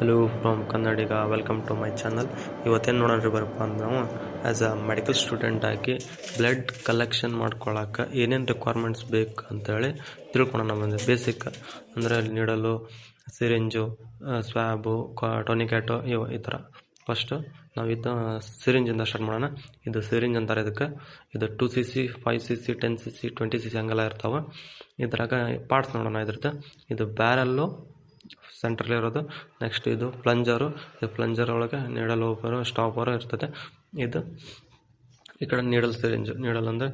Hello from Kannadiga, welcome to my channel. ಇವತ್ತೇನು ನೋಡೋಣ್ರಿ ಬರಪ್ಪ ಅಂದ್ರೆ ನಾವು ಆ್ಯಸ್ ಅ ಮೆಡಿಕಲ್ ಸ್ಟೂಡೆಂಟ್ ಆಗಿ ಬ್ಲಡ್ ಕಲೆಕ್ಷನ್ ಮಾಡ್ಕೊಳಕ್ಕೆ ಏನೇನು ರಿಕ್ವೈರ್ಮೆಂಟ್ಸ್ ಬೇಕು ಅಂತೇಳಿ ತಿಳ್ಕೊಳೋಣ. ಬಂದು ಬೇಸಿಕ್ ಅಂದರೆ ನೀಡಲು, ಸಿರಿಂಜು, ಸ್ವ್ಯಾಬು, ಟೊನಿಕ್ಯಾಟು ಇವು ಈ ಥರ. ಫಸ್ಟು ನಾವು ಇದು ಸಿರಿಂಜಿಂದ ಸ್ಟಾರ್ಟ್ ಮಾಡೋಣ. ಇದು ಸಿರಿಂಜ್ ಅಂತಾರೆ ಇದಕ್ಕೆ. ಇದು 2cc, 5cc, 10cc, 20cc ಹಂಗೆಲ್ಲ ಇರ್ತಾವೆ. ಇದ್ರಾಗ ಪಾರ್ಟ್ಸ್ ನೋಡೋಣ. ಇದ್ರದ್ದು ಇದು ಬ್ಯಾರಲ್ಲು ಸೆಂಟ್ರಲ್ಲಿ ಇರೋದು. ನೆಕ್ಸ್ಟ್ ಇದು ಪ್ಲಂಜರು. ಇದು ಪ್ಲಂಜರ್ ಒಳಗೆ ನೀಡಲ್ ಓಪರು, ಸ್ಟಾಪರು ಇರ್ತದೆ. ಇದು ಈ ಕಡೆ ನೀಡಲ್ ಸಿರಿಂಜು. ನೀಡಲ್ ಅಂದರೆ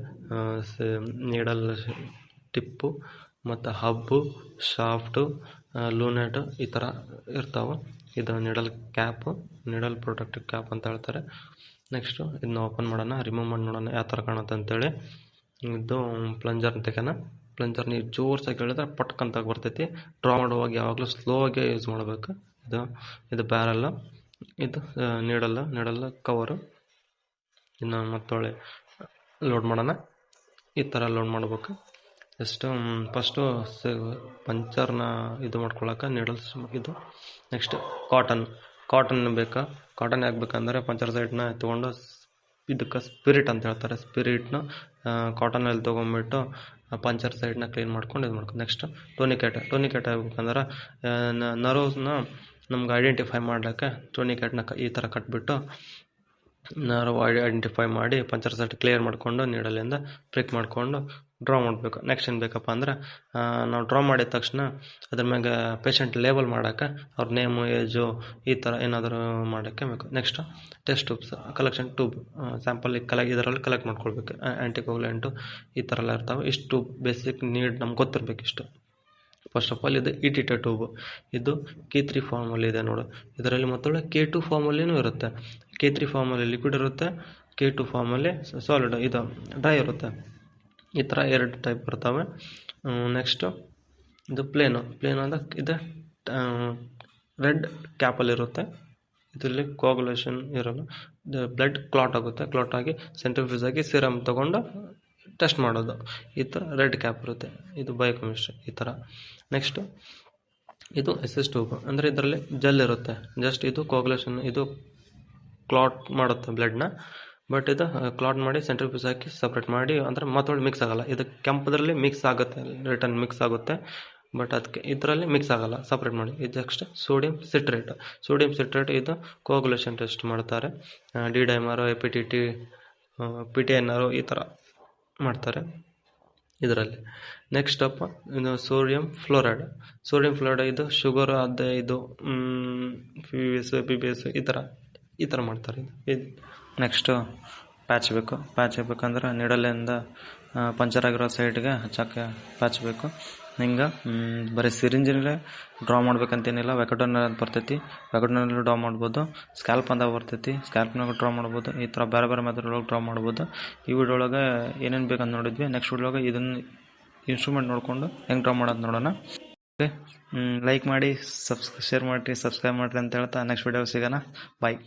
ನೀಡಲ್ ಟಿಪ್ಪು ಮತ್ತು ಹಬ್ಬು, ಶಾಫ್ಟು, ಲೂನೆಟು ಈ ಥರ ಇರ್ತಾವೆ. ಇದು needle cap, needle protective cap ಅಂತ ಹೇಳ್ತಾರೆ. ನೆಕ್ಸ್ಟು ಇದನ್ನ ಓಪನ್ ಮಾಡೋಣ, ರಿಮೂವ್ ಮಾಡಿ ನೋಡೋಣ ಯಾವ ಥರ ಕಾಣುತ್ತೆ ಅಂತೇಳಿ. ಇದು ಪ್ಲಂಜರ್ ತೆಗೆನ. ಪ್ಲಂಜರ್ ನೀವು ಜೋರ್ಸಾಗಿ ಹೇಳಿದ್ರೆ ಪಟ್ಕಂತ ಬರ್ತೈತಿ. ಡ್ರಾ ಮಾಡುವಾಗ ಯಾವಾಗಲೂ ಸ್ಲೋ ಆಗಿ ಯೂಸ್ ಮಾಡಬೇಕು. ಇದು ಬ್ಯಾರಲ್ಲು, ಇದು ನೀಡಲ್ಲ ಕವರು. ಇನ್ನು ಮತ್ತೊಳ್ಳೆ ಲೋಡ್ ಮಾಡೋಣ. ಈ ಥರ ಲೋಡ್ ಮಾಡ್ಬೇಕು. ಫಸ್ಟು ಪಂಚರ್ನ ಇದು ಮಾಡ್ಕೊಳಕ್ಕೆ ನೀಡಲ್ಸ್ ಇದು. ನೆಕ್ಸ್ಟ್ ಕಾಟನ್ ಬೇಕಾ. ಕಾಟನ್ ಯಾಕೆ ಬೇಕಂದರೆ ಪಂಚರ್ ಸೈಡ್ನ ತೊಗೊಂಡು ಇದಕ್ಕೆ ಸ್ಪಿರಿಟ್ ಅಂತ ಹೇಳ್ತಾರೆ. ಸ್ಪಿರಿಟ್ನ ಕಾಟನಲ್ಲಿ ತೊಗೊಂಡ್ಬಿಟ್ಟು ಪಂಚರ್ ಸೈಡ್ನ ಕ್ಲೀನ್ ಮಾಡ್ಕೊಂಡು ಇದು ಮಾಡ್ಕೊಂಡು. ನೆಕ್ಸ್ಟ್ ಟೋನಿಕ್ಯಾಟ್ ಆಗ್ಬೇಕಂದ್ರೆ ನರ್ವ್ಸ್ನ ನಮ್ಗೆ ಐಡೆಂಟಿಫೈ ಮಾಡ್ಲಿಕ್ಕೆ ಟೋನಿಕ್ಯಾಟ್ನ ಈ ಥರ ಕಟ್ಬಿಟ್ಟು ನರ್ವ್ ಐಡೆಂಟಿಫೈ ಮಾಡಿ ಪಂಚರ್ ಸೈಡ್ ಕ್ಲಿಯರ್ ಮಾಡಿಕೊಂಡು ನೀಡಲಿಂದ ಪ್ರಿಕ್ ಮಾಡಿಕೊಂಡು ಡ್ರಾ ಮಾಡಬೇಕು. ನೆಕ್ಸ್ಟ್ ಏನು ಬೇಕಪ್ಪ ಅಂದ್ರೆ ನಾವು ಡ್ರಾ ಮಾಡಿದ ತಕ್ಷಣ ಅದ್ರ ಮ್ಯಾಗೆ ಪೇಷಂಟ್ ಲೇಬಲ್ ಮಾಡೋಕ್ಕೆ ಅವ್ರ ನೇಮು, ಏಜು ಈ ಥರ ಏನಾದರೂ ಮಾಡೋಕ್ಕೆ ಬೇಕು. Next test tubes, collection tube, sample ಇದರಲ್ಲಿ ಕಲೆಕ್ಟ್ ಮಾಡ್ಕೊಳ್ಬೇಕು. ಆ್ಯಂಟಿಕೋಗ್ಲೆಂಟು ಈ ಥರ ಎಲ್ಲ ಇರ್ತಾವೆ. ಇಷ್ಟು ಬೇಸಿಕ್ ನೀಡ್ ನಮ್ಗೆ ಗೊತ್ತಿರಬೇಕು. ಇಷ್ಟು ಫಸ್ಟ್ ಆಫ್ ಆಲ್ ಇದು ಇಟಿಟ ಟ್ಯೂಬು. ಇದು K3 ಫಾರ್ಮಲ್ಲಿ ಇದೆ ನೋಡು. ಇದರಲ್ಲಿ ಮತ್ತೊಳ್ಳೆ K2 ಫಾರ್ಮಲ್ಲಿನೂ ಇರುತ್ತೆ. K3 ಫಾರ್ಮಲ್ಲಿ ಲಿಕ್ವಿಡ್ ಇರುತ್ತೆ, K2 ಫಾರ್ಮಲ್ಲಿ ಸಾಲಿಡ್ ಇದು ಡ್ರೈ ಇರುತ್ತೆ. ಈ ಥರ 2 ಟೈಪ್ ಬರ್ತವೆ. ನೆಕ್ಸ್ಟು ಇದು ಪ್ಲೇನು ಅಂದರೆ ಇದು ರೆಡ್ ಕ್ಯಾಪಲ್ಲಿರುತ್ತೆ. ಇದರಲ್ಲಿ ಕೋಗುಲೇಷನ್ ಇರೋಲ್ಲ. ಬ್ಲಡ್ ಕ್ಲಾಟ್ ಆಗುತ್ತೆ. ಕ್ಲಾಟ್ ಆಗಿ ಸೆಂಟ್ರಿಫ್ಯೂಸ್ ಆಗಿ ಸಿರಮ್ ತೊಗೊಂಡು ಟೆಸ್ಟ್ ಮಾಡೋದು. ಈ ಥರ ರೆಡ್ ಕ್ಯಾಪ್ ಇರುತ್ತೆ. ಇದು ಬಯೋಕೆಮಿಸ್ಟ್ರಿ ಈ ಥರ. ನೆಕ್ಸ್ಟು ಇದು SS ಟ್ಯೂಬ್ ಅಂದರೆ ಇದರಲ್ಲಿ ಜೆಲ್ ಇರುತ್ತೆ. ಜಸ್ಟ್ ಇದು ಕೋಗುಲೇಷನ್, ಇದು ಕ್ಲಾಟ್ ಮಾಡುತ್ತೆ ಬ್ಲಡ್ನ. ಬಟ್ ಇದು ಕ್ಲಾಟ್ ಮಾಡಿ ಸೆಂಟ್ರಿಫ್ಯೂಸ್ ಹಾಕಿ ಸಪ್ರೇಟ್ ಮಾಡಿ ಅಂದರೆ ಮತ್ತೊಳ್ಳೆ ಮಿಕ್ಸ್ ಆಗೋಲ್ಲ. ಇದು ಕೆಂಪದ್ರಲ್ಲಿ ಮಿಕ್ಸ್ ಆಗುತ್ತೆ, ರಿಟರ್ನ್ ಮಿಕ್ಸ್ ಆಗುತ್ತೆ. ಬಟ್ ಅದಕ್ಕೆ ಇದರಲ್ಲಿ ಮಿಕ್ಸ್ ಆಗೋಲ್ಲ, ಸಪ್ರೇಟ್ ಮಾಡಿ. ಇದು ನೆಕ್ಸ್ಟ್ ಸೋಡಿಯಂ ಸಿಟ್ರೇಟ್ ಇದು ಕೋಗುಲೇಷನ್ ಟೆಸ್ಟ್ ಮಾಡ್ತಾರೆ. ಡಿ ಡೈಮರು, APTT, PTNR ಈ ಥರ ಮಾಡ್ತಾರೆ ಇದರಲ್ಲಿ. ನೆಕ್ಸ್ಟ್ ಇದು ಸೋಡಿಯಂ ಫ್ಲೋರೈಡ್ ಇದು ಶುಗರ್ ಅದೇ ಇದು PBS ಈ ಥರ ಮಾಡ್ತಾರೆ. ಇದು ನೆಕ್ಸ್ಟು ಪ್ಯಾಚ್ ಬೇಕಂದ್ರೆ ನೀಡಲಿಂದ ಪಂಚರ್ ಆಗಿರೋ ಸೈಡ್ಗೆ ಹಚ್ಚೋಕ್ಕೆ ಪ್ಯಾಚ್ ಬೇಕು. ಹಿಂಗೆ ಬರೀ ಸಿರಿಂಜಿನಲ್ಲೇ ಡ್ರಾ ಮಾಡ್ಬೇಕಂತೇನಿಲ್ಲ. ವ್ಯಾಕಟೋನರ್ ಅಂತ ಬರ್ತೈತಿ, ವ್ಯಾಕಟೋನಲ್ಲೂ ಡ್ರಾ ಮಾಡ್ಬೋದು. ಸ್ಕ್ಯಾಲ್ಪ್ ಅಂತ ಬರ್ತೈತಿ, ಸ್ಕ್ಯಾಲ್ಪ್ನಾಗ ಡ್ರಾ ಮಾಡ್ಬೋದು. ಈ ಥರ ಬೇರೆ ಮೆಥಡ್ ಒಳಗೆ ಡ್ರಾ ಮಾಡ್ಬೋದು. ಈ ವಿಡಿಯೋ ಒಳಗೆ ಏನೇನು ಬೇಕಂತ ನೋಡಿದ್ವಿ. ನೆಕ್ಸ್ಟ್ ವಿಡಿಯೋ ಒಳಗೆ ಇದನ್ನು ಇನ್ಸ್ಟ್ರೂಮೆಂಟ್ ನೋಡಿಕೊಂಡು ಹೆಂಗೆ ಡ್ರಾ ಮಾಡೋದು ನೋಡೋಣ. ಓಕೆ, ಲೈಕ್ ಮಾಡಿ, ಶೇರ್ ಮಾಡಿರಿ, ಸಬ್ಸ್ಕ್ರೈಬ್ ಮಾಡಿರಿ ಅಂತ ಹೇಳ್ತಾ ನೆಕ್ಸ್ಟ್ ವಿಡಿಯೋ ಸಿಗೋಣ. ಬಾಯ್.